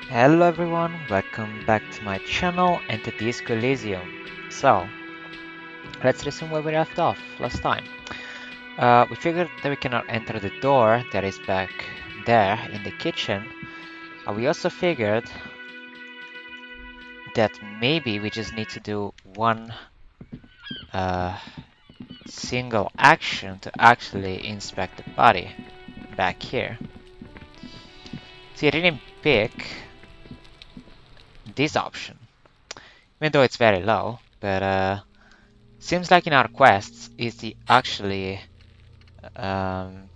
Hello everyone, welcome back to my channel and to Disco Elysium. So, let's resume where we left off last time. We figured that we cannot enter the door that is back there in the kitchen. We also figured that maybe we just need to do one uh, single action to actually inspect the body back here. See, I didn't pick this option, even though it's very low, but seems like in our quests is the actually um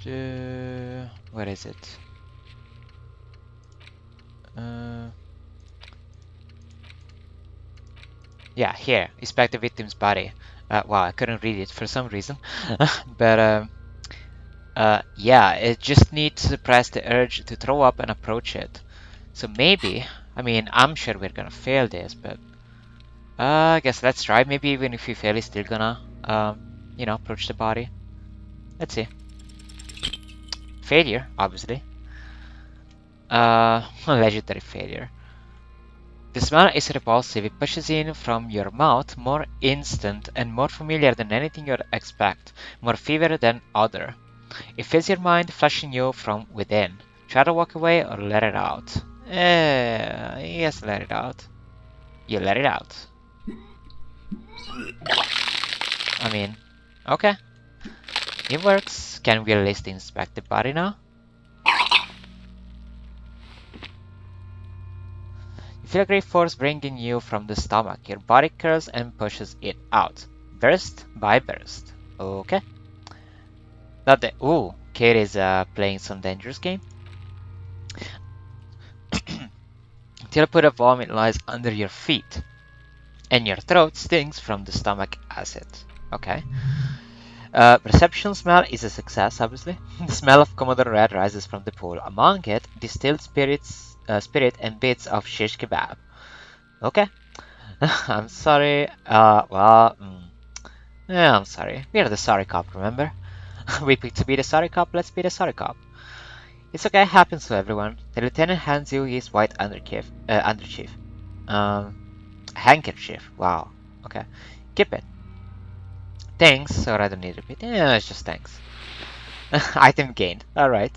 where is it? Uh, yeah, here. Inspect the victim's body. Wow, I couldn't read it for some reason. But yeah, it just needs to suppress the urge to throw up and approach it. So maybe, I mean, I'm sure we're gonna fail this, but I guess let's try. Maybe even if we fail, it's still gonna, approach the body. Let's see. Failure, obviously. Legendary failure. The smell is repulsive. It pushes in from your mouth, more instant and more familiar than anything you'd expect, more fever than other. It fills your mind, flushing you from within. Try to walk away or let it out. Yes, let it out. You let it out. I mean, okay. It works. Can we at least inspect the body now? You feel a great force bringing you from the stomach. Your body curls and pushes it out. Burst by burst. Okay. Not the. Ooh, Kate is playing some dangerous game. Till put of vomit lies under your feet, and your throat stings from the stomach acid. Okay. Perception smell is a success, obviously. The smell of Commodore Red rises from the pool. Among it, distilled spirit and bits of shish kebab. Okay. I'm sorry. Yeah, I'm sorry. We are the sorry cop, remember? We picked to be the sorry cop, let's be the sorry cop. It's okay, happens to everyone. The lieutenant hands you his white underchief. Handkerchief. Wow. Okay. Keep it. Thanks, or I don't need to repeat. Yeah, it's just thanks. Item gained. Alright.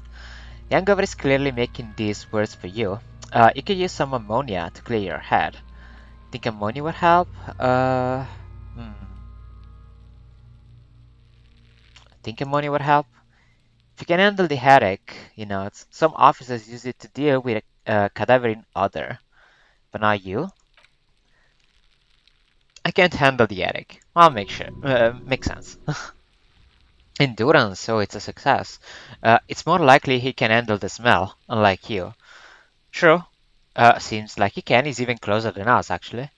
The hangover is clearly making these words for you. You could use some ammonia to clear your head. Think ammonia would help? Hmm. Think ammonia would help? If you can handle the headache, some officers use it to deal with a cadaverine odor. But not you? I can't handle the headache. I'll make sure. Makes sense. Endurance, so it's a success. It's more likely he can handle the smell, unlike you. True. Seems like he can. He's even closer than us, actually.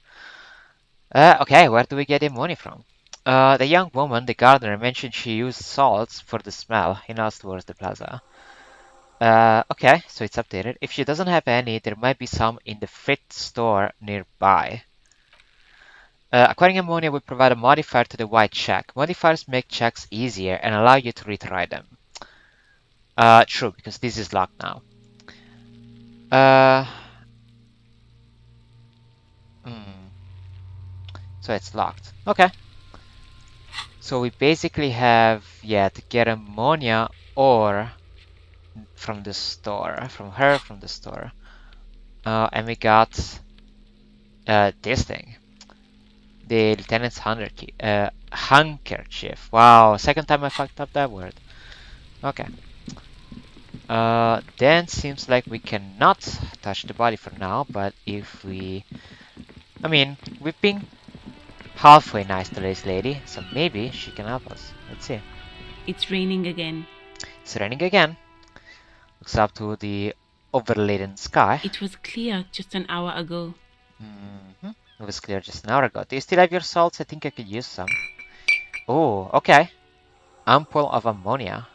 Okay, where do we get the money from? The young woman, the gardener, mentioned she used salts for the smell. He nods towards the plaza. Okay, so it's updated. If she doesn't have any, there might be some in the fit store nearby. Acquiring ammonia will provide a modifier to the white check. Modifiers make checks easier and allow you to retry them. True, because this is locked now. Uh, hmm. So it's locked. Okay. So we basically have, yeah, to get ammonia or from the store, from the store. And we got this thing. The lieutenant's handkerchief. Wow, second time I fucked up that word. Okay. Then seems like we cannot touch the body for now, but if we... I mean, we've been halfway nice to this lady, so maybe she can help us. Let's see. It's raining again. It's raining again. Looks up to the overladen sky. It was clear just an hour ago. It was clear just an hour ago. Do you still have your salts? I think I could use some. Oh, okay. Ampoule of ammonia.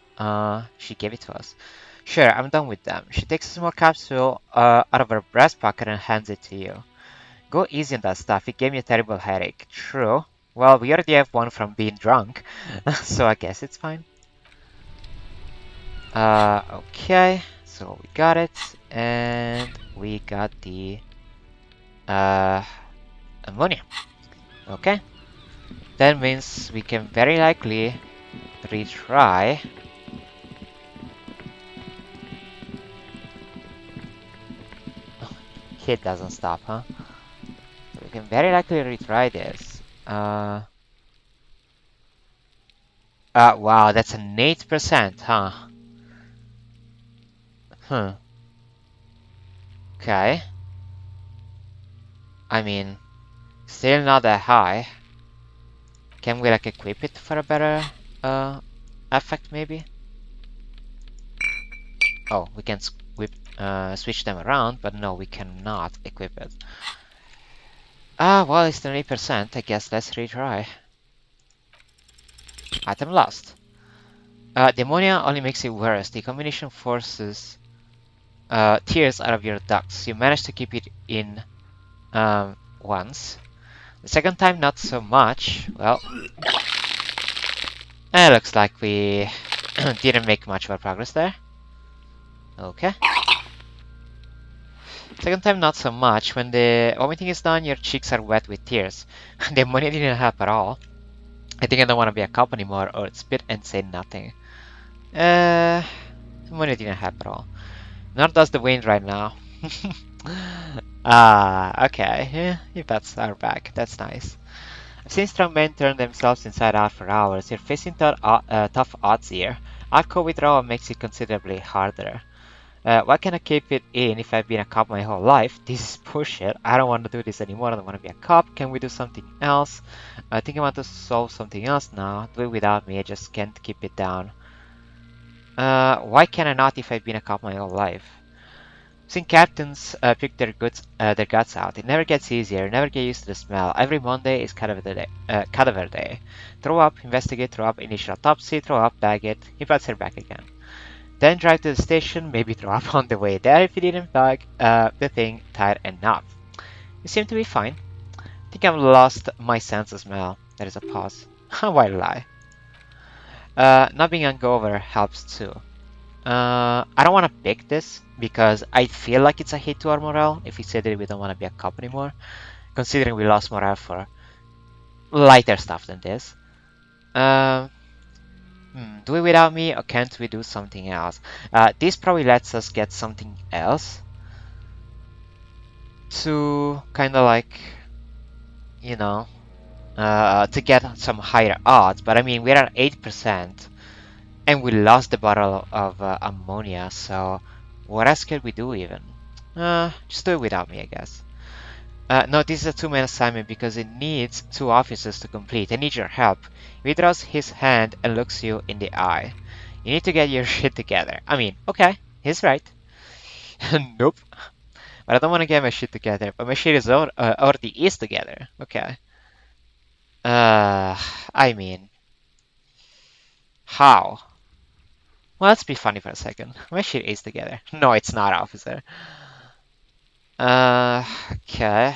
She gave it to us. Sure, I'm done with them. She takes a small capsule out of her breast pocket and hands it to you. Go easy on that stuff. It gave me a terrible headache. True. Well, we already have one from being drunk, so I guess it's fine. Okay. So we got it, and we got the uh, ammonia. Okay, that means we can very likely retry. Hit doesn't stop, huh? So we can very likely retry this. Wow, that's an 8%, huh? Huh. Okay. I mean, still not that high. Can we like equip it for a better uh effect maybe? Oh, we can switch them around, but no, we cannot equip it. Well, it's 20%. I guess let's retry. Item lost. The ammonia only makes it worse. The combination forces tears out of your ducts. You managed to keep it in once. The second time, not so much. Well, it looks like we didn't make much of a progress there. Okay. Second time, not so much. When the vomiting is done, your cheeks are wet with tears. The ammonia didn't help at all. I think I don't want to be a cop anymore, or spit and say nothing. The ammonia didn't help at all. Nor does the wind right now. Okay. Yeah, your pets are back. That's nice. I've seen strong men turn themselves inside out for hours. You're facing tough odds here. Alcohol withdrawal makes it considerably harder. Why can't I keep it in if I've been a cop my whole life? This is bullshit. I don't want to do this anymore. I don't want to be a cop. Can we do something else? I think I want to solve something else now. Do it without me. I just can't keep it down. Why can I not if I've been a cop my whole life? Seen captains pick their guts out. It never gets easier. Never get used to the smell. Every Monday is cadaver day. Throw up, investigate, throw up, initial autopsy, throw up, bag it. He puts her back again. Then drive to the station, maybe throw up on the way there if you didn't bag the thing tight enough. You seem to be fine. I think I've lost my sense of smell. There is a pause. Why lie? Not being hungover helps too. I don't want to pick this because I feel like it's a hit to our morale if we say that we don't want to be a cop anymore, considering we lost morale for lighter stuff than this. Um, do it without me, or can't we do something else? This probably lets us get something else to kind of like, you know, to get some higher odds. But I mean, we're at 8%. And we lost the bottle of ammonia, so what else could we do even? Just do it without me, I guess. No, this is a two-man assignment because it needs two officers to complete. I need your help. He withdraws his hand and looks you in the eye. You need to get your shit together. I mean, okay, he's right. Nope. But I don't want to get my shit together. But my shit is already is together. Okay. I mean, how? Well, let's be funny for a second. My shit is together. No, it's not, officer. Okay.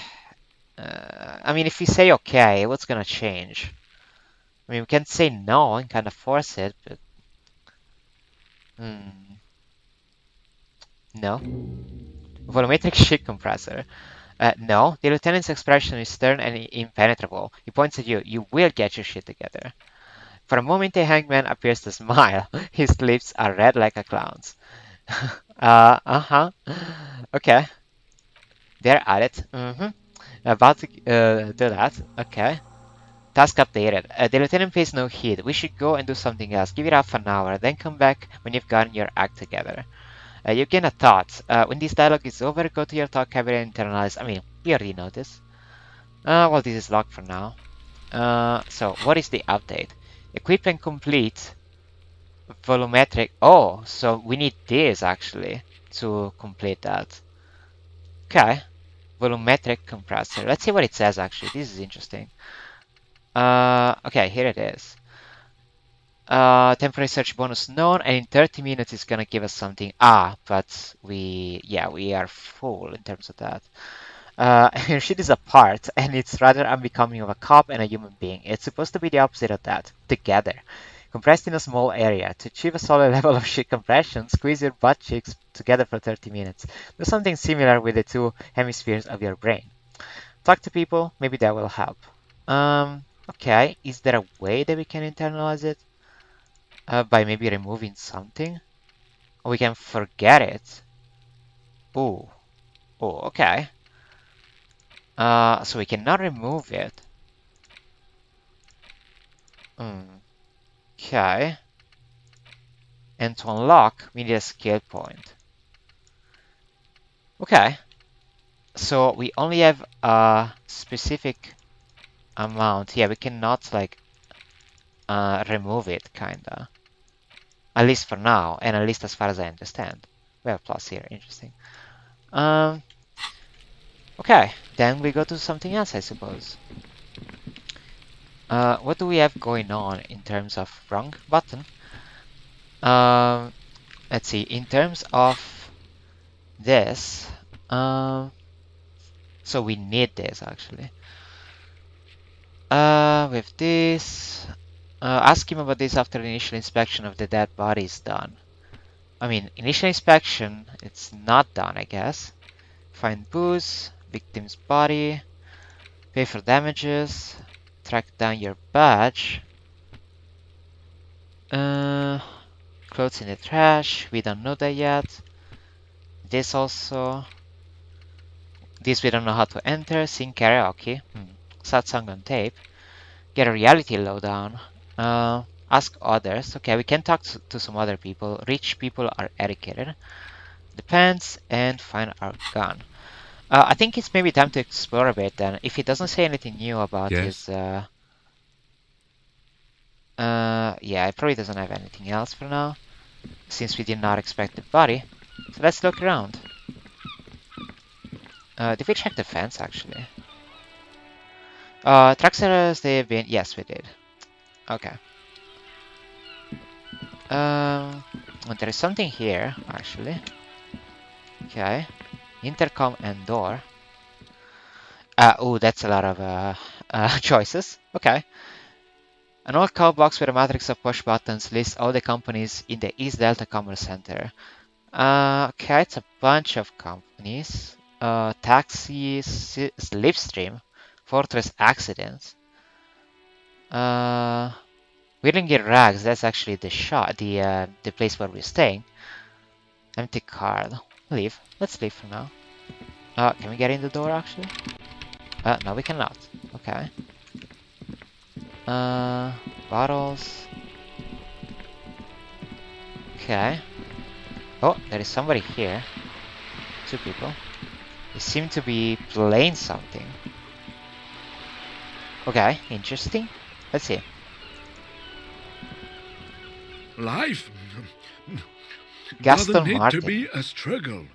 I mean, if we say okay, what's gonna change? I mean, we can say no and kind of force it, but... Hmm. No. Volumetric shit compressor. No. The lieutenant's expression is stern and impenetrable. He points at you. You will get your shit together. For a moment, the hangman appears to smile. His lips are red like a clown's. Uh-huh. Okay. They're at it. About to do that. Okay. Task updated. The lieutenant pays no heed. We should go and do something else. Give it half an hour, then come back when you've gotten your act together. You gain a thought. When this dialogue is over, go to your thought cabinet and internalize. I mean, we already know this. Well, this is locked for now. So, what is the update? Equip and complete volumetric. Oh, so we need this actually to complete that. Okay. Volumetric compressor. Let's see what it says actually. This is interesting. Okay, here it is. Temporary search bonus known, and in 30 minutes it's gonna give us something. But we are full in terms of that. Your shit is apart, and it's rather unbecoming of a cop and a human being. It's supposed to be the opposite of that. Together. compressed in a small area. To achieve a solid level of shit compression, squeeze your butt cheeks together for 30 minutes. Do something similar with the two hemispheres of your brain. Talk to people, maybe that will help. Okay, is there a way that we can internalize it? By maybe removing something? Or we can forget it. Ooh. Oh, okay. So we cannot remove it. Okay. And to unlock, we need a skill point. Okay. So we only have a specific amount. Yeah, we cannot like remove it, kinda. At least for now, and at least as far as I understand. We have plus here, interesting. Um, okay, then we go to something else, I suppose. What do we have going on in terms of wrong button? Um, let's see, in terms of this, so we need this actually. With this, ask him about this after the initial inspection of the dead body is done. I mean, initial inspection, it's not done, I guess. Find booze, victim's body, pay for damages, track down your badge. Clothes in the trash, we don't know that yet. This also. This we don't know how to enter. Sing karaoke. Sad song on tape. Get a reality lowdown. Ask others. Okay, we can talk to some other people. Rich people are educated. Depends, and find our gun. I think it's maybe time to explore a bit then. If he doesn't say anything new about Yes? his, yeah, it probably doesn't have anything else for now, since we did not expect the body. So let's look around. Did we check the fence actually? Trucks errors, they've been, yes, we did. Okay. There is something here actually. Okay. Intercom and door. Oh, that's a lot of choices. Okay. An old call box with a matrix of push buttons lists all the companies in the East Delta Commerce Center. Okay, it's a bunch of companies. Taxi, Slipstream, Fortress Accidents. Whirlingate Rags, that's actually the shop, the place where we're staying. Empty card. Leave. Let's leave for now. Can we get in the door actually? No, we cannot. Okay. Bottles. Okay. Oh, there is somebody here. Two people. They seem to be playing something. Okay, interesting. Let's see. Life Gaston doesn't need to Martin be a struggle.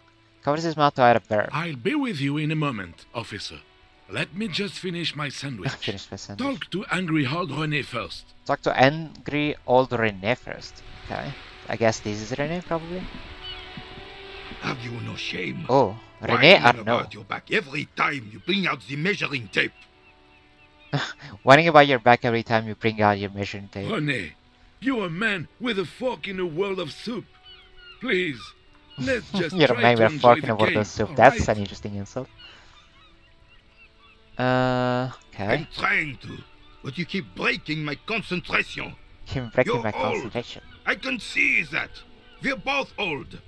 covers his mouth to hide a burp. I'll be with you in a moment, officer. Let me just finish my sandwich. Finish my sandwich. Talk to angry old René first. Talk to angry old René first. Okay. I guess this is René probably. Have you no shame? Oh, René Whining Arnaud. about your back every time you bring out the measuring tape. Whining about your back every time you bring out your measuring tape. René, you're a man with a fork in a world of soup. Please, let's just You're a try man to with a enjoy fork in the a world game, of soup. all That's right? an interesting insult. I'm Okay. trying to, but you keep breaking my concentration. You're breaking You're my old. concentration. I can see that. We're both old.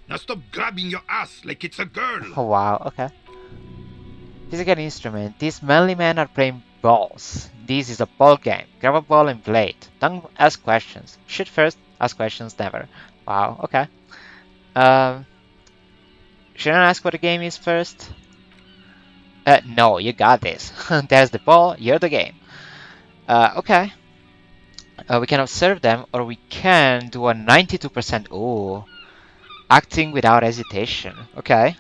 Now stop grabbing your ass like it's a girl. Oh wow, okay. Physical instrument. These manly men are playing balls. This is a ball game. Grab a ball and play it. Don't ask questions. Shoot first, ask questions never. Wow, okay. Shouldn't I ask what the game is first? No, you got this. There's the ball, you're the game. Okay. We can observe them, or we can do a 92%. Ooh. Acting without hesitation. Okay.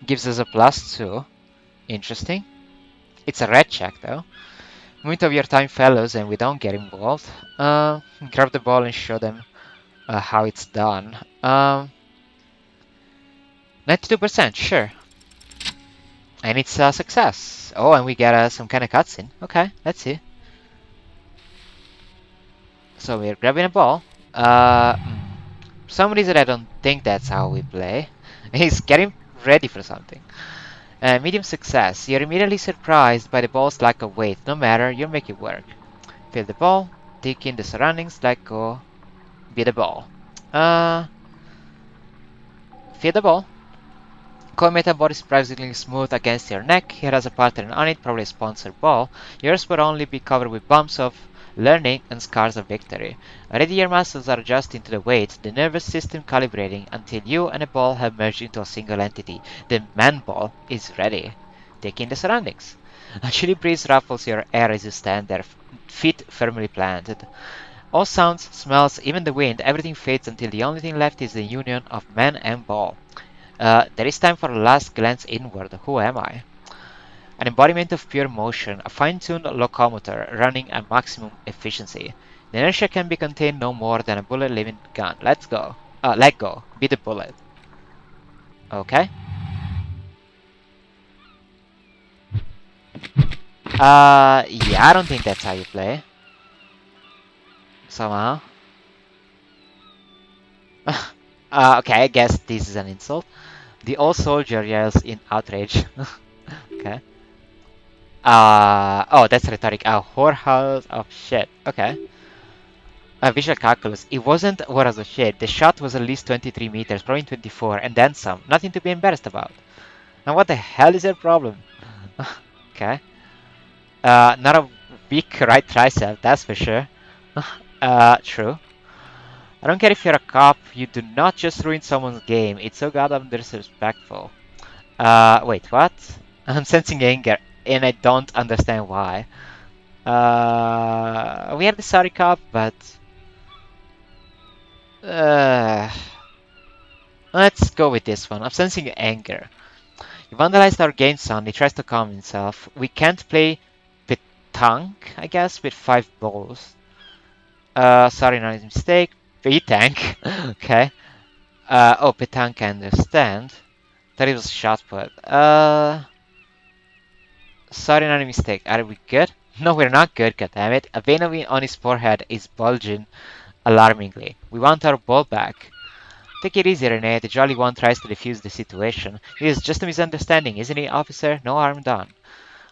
Gives us a +2. Interesting. It's a red check, though. Moment of your time, fellows, and we don't get involved. Grab the ball and show them how it's done. 92%, sure. And it's a success. Oh, and we get some kind of cutscene. Okay, let's see. So we're grabbing a ball. For some reason I don't think that's how we play. He's getting ready for something. Medium success. You're immediately surprised by the ball's lack of weight. No matter, you'll make it work. Feel the ball. Take in the surroundings. Let go. Be the ball. Uh, Feel the ball. Comet board is surprisingly smooth against your neck. It has a pattern on it, probably a sponsored ball. Yours would only be covered with bumps of learning and scars of victory. Already your muscles are adjusting to the weight, the nervous system calibrating until you and the ball have merged into a single entity. The man ball is ready. Take in the surroundings. A chilly breeze ruffles your air as you stand there, feet firmly planted. All sounds, smells, even the wind, everything fades until the only thing left is the union of man and ball. There is time for a last glance inward. Who am I? An embodiment of pure motion, a fine-tuned locomotor running at maximum efficiency. The inertia can be contained no more than a bullet-living gun. Let's go. Let go. Be the bullet. Okay. Yeah, I don't think that's how you play. Somehow. Okay, I guess this is an insult. The old soldier yells in outrage. Okay. Oh, that's rhetoric. A whorehouse of shit. Okay. Visual calculus. It wasn't a whorehouse of shit. The shot was at least 23 meters, probably 24, and then some. Nothing to be embarrassed about. Now, what the hell is your problem? Okay. Not a weak right tricep, that's for sure. True. I don't care if you're a cop, you do not just ruin someone's game. It's so goddamn disrespectful. Wait, what? I'm sensing anger, and I don't understand why. We are the sorry cop, but uh, let's go with this one. I'm sensing anger. He vandalized our game, son. He tries to calm himself. We can't play petanque, I guess, with 5 balls. Sorry, not a mistake. Petanque. Okay. Oh, petanque, I understand. Thought it was shot put. Sorry, not a mistake. Are we good? No, we're not good, goddammit. A vein on his forehead is bulging alarmingly. We want our ball back. Take it easy, Renee. The Jolly One tries to defuse the situation. It is just a misunderstanding, isn't it, officer? No harm done.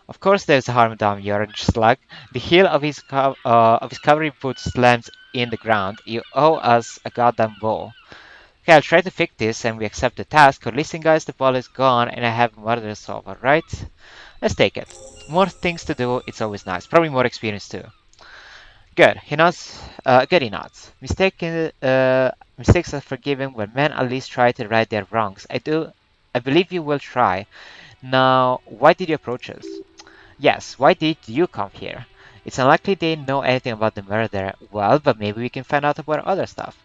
Of course there's harm done, you orange slug. The heel of his covering boot slams in the ground. You owe us a goddamn ball. Okay, I'll try to fix this and we accept the task. Or listen guys, the ball is gone and I have murder to solve, alright? Let's take it. More things to do, it's always nice. Probably more experience too. Good. He nods. Good. He nods. Mistakes are forgiven when men at least try to right their wrongs. I believe you will try. Now, why did you approach us? Yes. Why did you come here? It's unlikely they know anything about the murder. Well, but maybe we can find out about other stuff.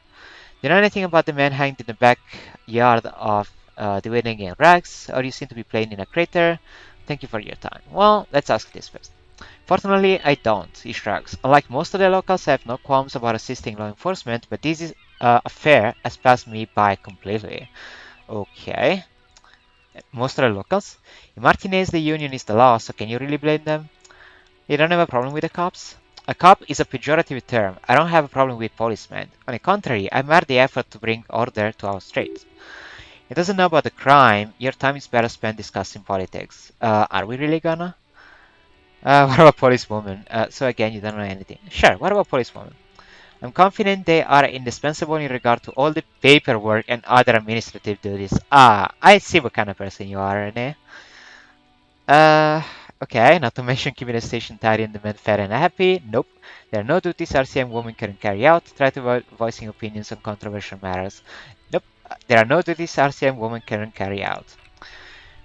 Do you know anything about the man hanged in the backyard of the wedding in rags? Or you seem to be playing in a crater? Thank you for your time. Well, let's ask this first. Fortunately, I don't, he shrugs. Unlike most of the locals, I have no qualms about assisting law enforcement, but this affair has passed me by completely. Okay. Most of the locals? In Martinez, the union is the law, so can you really blame them? You don't have a problem with the cops? A cop is a pejorative term. I don't have a problem with policemen. On the contrary, I admire the effort to bring order to our streets. He doesn't know about the crime. Your time is better spent discussing politics. Are we really gonna? What about policewoman? So again, you don't know anything. Sure, what about policewoman? I'm confident they are indispensable in regard to all the paperwork and other administrative duties. Ah, I see what kind of person you are, Renee. Uh, okay, not to mention keeping the station tidy and the men fed and happy. Nope. There are no duties RCM women can carry out. Try to avoid voicing opinions on controversial matters. Nope. There are no duties RCM women can carry out.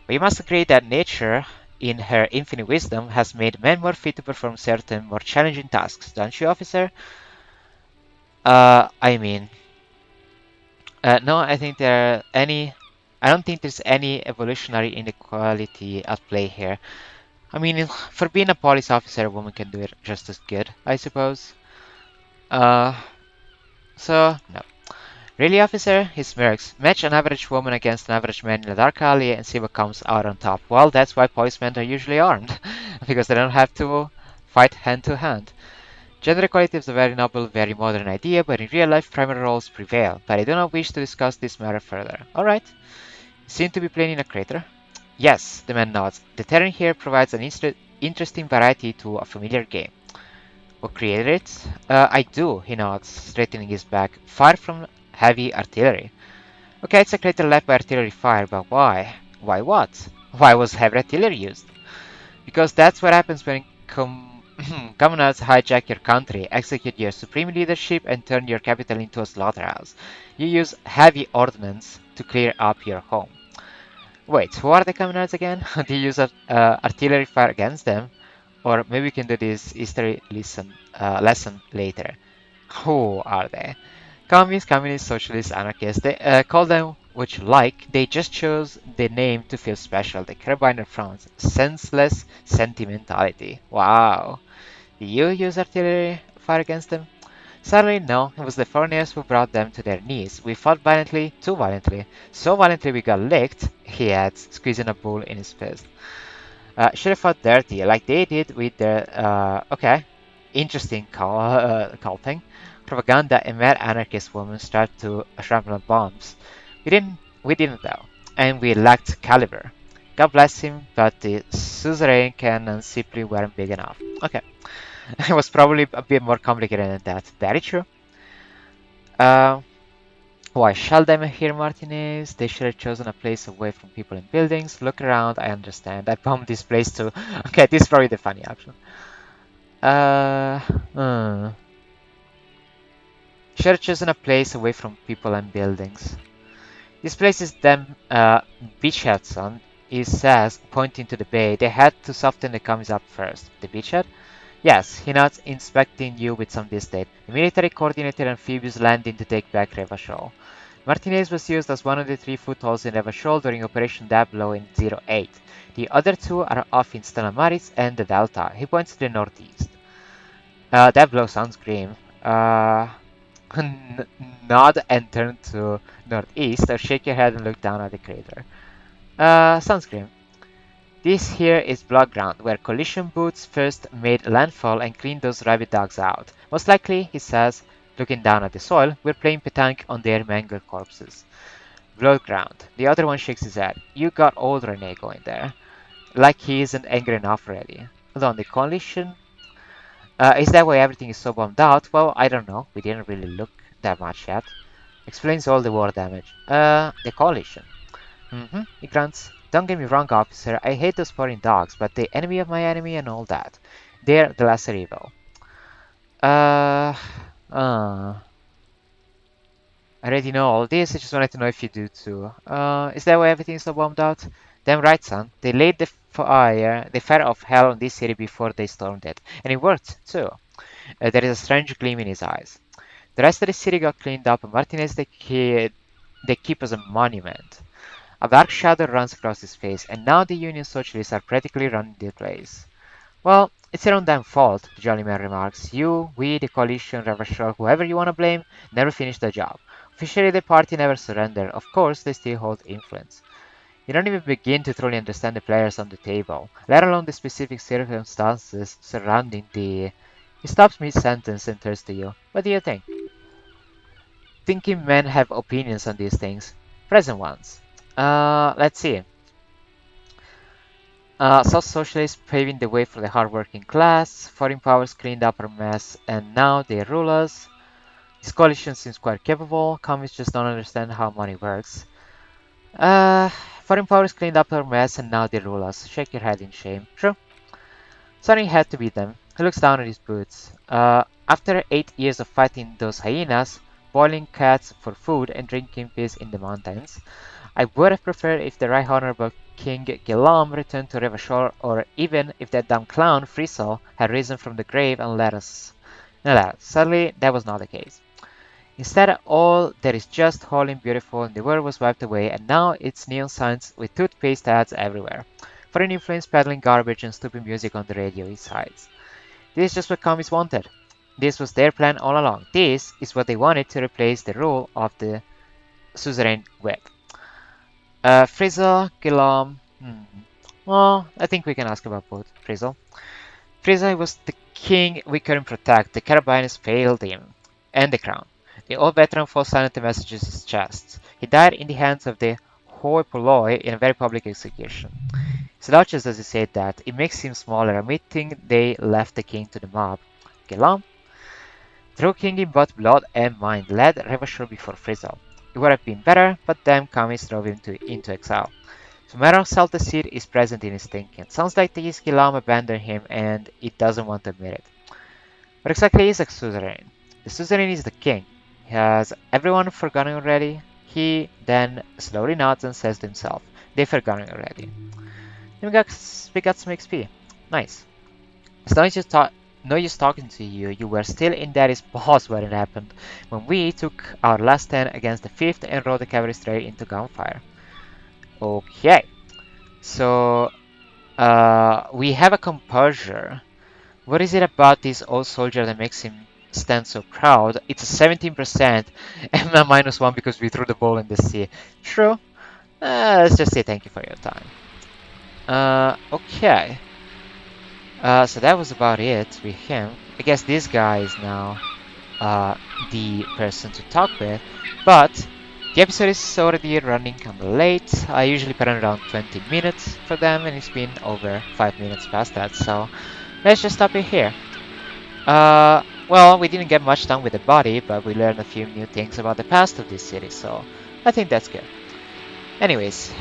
But you must agree that nature, in her infinite wisdom, has made men more fit to perform certain more challenging tasks, don't you, officer? I mean, no, I think there are any. I don't think there's any evolutionary inequality at play here. I mean, for being a police officer, a woman can do it just as good, I suppose. Uh, no. Really, officer? He smirks. Match an average woman against an average man in a dark alley and see what comes out on top. Well, that's why policemen are usually armed, because they don't have to fight hand to hand. Gender equality is a very noble, very modern idea, but in real life, primary roles prevail. But I do not wish to discuss this matter further. Alright. You seem to be playing in a crater? Yes, the man nods. The terrain here provides an interesting variety to a familiar game. Who created it? I do, he nods, straightening his back. Fire from heavy artillery. Okay, it's a crater left by artillery fire, but why? Why what? Why was heavy artillery used? Because that's what happens when communals hijack your country, execute your supreme leadership, and turn your capital into a slaughterhouse. You use heavy ordnance to clear up your home. Wait, who are the communals again? Do you use artillery fire against them? Or maybe we can do this history lesson later. Who are they? Communists, socialists, anarchists. They call them what you like. They just chose the name to feel special. The carabiner frowns. Senseless sentimentality. Wow. Do you use artillery fire against them? Sadly, no. It was the foreigners who brought them to their knees. We fought violently, too violently. So violently we got licked, he adds, squeezing a bull in his fist. Should have fought dirty, like they did with their, okay, interesting call thing. Propaganda and mad anarchist women start to shrapnel bombs. We didn't though, and we lacked caliber. God bless him, but the suzerain cannons simply weren't big enough. Okay, it was probably a bit more complicated than that. Very true. Uh, why shall them here, Martinez? They should have chosen a place away from people and buildings. Look around, I understand. I bombed this place too. Okay, this is probably the funny option. Uh, hmm. Should have chosen a place away from people and buildings. This place is them beachhead, son. He says, pointing to the bay. They had to soften the comms up first. The beachhead? Yes, he nods, inspecting you with some disdain. The military coordinated amphibious landing to take back Revachol. Martinez was used as one of the 3 footholds in Revachol during Operation Dablo in 08. The other 2 are off in Stella Maris and the Delta. He points to the northeast. Dablo sounds grim. Nod and turn to northeast, or shake your head and look down at the crater. Sounds grim. This here is Blood Ground, where collision boots first made landfall and cleaned those rabid dogs out. Most likely, he says, looking down at the soil, we're playing petanque on their mangled corpses. Blood Ground. The other one shakes his head. You got old Rene going there. Like he isn't angry enough already. Hold on, the coalition? Is that why everything is so bombed out? Well, I don't know. We didn't really look that much yet. Explains all the war damage. The coalition. He grunts. Don't get me wrong, officer. I hate those foreign dogs, but the enemy of my enemy and all that. They're the lesser evil. Uh, I already know all this. I just wanted to know if you do too. Is that why everything is so bombed out? Damn right, son. They laid the fire of hell on this city before they stormed it, and it worked too. There is a strange gleam in his eyes. The rest of the city got cleaned up, and Martinez they keep as a monument. A dark shadow runs across his face, and now the Union Socialists are practically running the place. Well, it's your own damn fault, the jolly man remarks. You, we, the coalition, Ravachol, whoever you want to blame, never finished the job. Officially, the party never surrendered. Of course, they still hold influence. You don't even begin to truly understand the players on the table, let alone the specific circumstances surrounding the... He stops mid-sentence and turns to you. What do you think? Thinking men have opinions on these things. Present ones. Let's see. South Socialists paving the way for the hardworking class, foreign powers cleaned up our mess, and now they rule us. This coalition seems quite capable, communists just don't understand how money works. Foreign powers cleaned up our mess, and now they rule us. Shake your head in shame. True. Something had to be them. He looks down at his boots. After 8 years of fighting those hyenas, boiling cats for food, and drinking piss in the mountains, I would have preferred if the Right Honorable King Guillaume returned to Revachol, or even if that dumb clown, Friso, had risen from the grave and led us. Sadly, that was not the case. Instead, all that is just whole and beautiful in the world was wiped away, and now it's neon signs with toothpaste ads everywhere. Foreign influence peddling garbage and stupid music on the radio, he sighs. This is just what communists wanted. This was their plan all along. This is what they wanted to replace the rule of the suzerain with. Frizzle, Guillaume. Well, I think we can ask about both. Frizzle. Frieza was the king we couldn't protect. The Carabiners failed him. And the crown. The old veteran falls silent and messages his chest. He died in the hands of the hoi polloi in a very public execution. Slouches as he said that, it makes him smaller, admitting they left the king to the mob. Gelam, through king in both blood and mind, led Revachol before Frizzle. It would have been better, but then Kamis drove him into exile. So Meron Saltasir is present in his thinking. Sounds like the Iskilam abandoned him and he doesn't want to admit it. What exactly is a suzerain? The suzerain is the king. Has everyone forgotten already? He then slowly nods and says to himself, they've forgotten already. Then we got some XP. Nice. It's no use talking to you. You were still in Daddy's boss when it happened, when we took our last stand against the 5th and rode the cavalry straight into gunfire. Okay. So, we have a composure. What is it about this old soldier that makes him stand so proud? It's a 17% and a -1 because we threw the ball in the sea. True. Let's just say thank you for your time. Okay. So that was about it with him. I guess this guy is now the person to talk with, but the episode is already running kind of late. I usually put in around 20 minutes for them, and it's been over 5 minutes past that, so let's just stop it here. Well, we didn't get much done with the body, but we learned a few new things about the past of this city, so I think that's good. Anyways,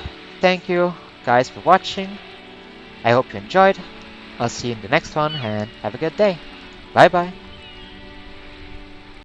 thank you guys for watching. I hope you enjoyed. I'll see you in the next one and have a good day. Bye bye.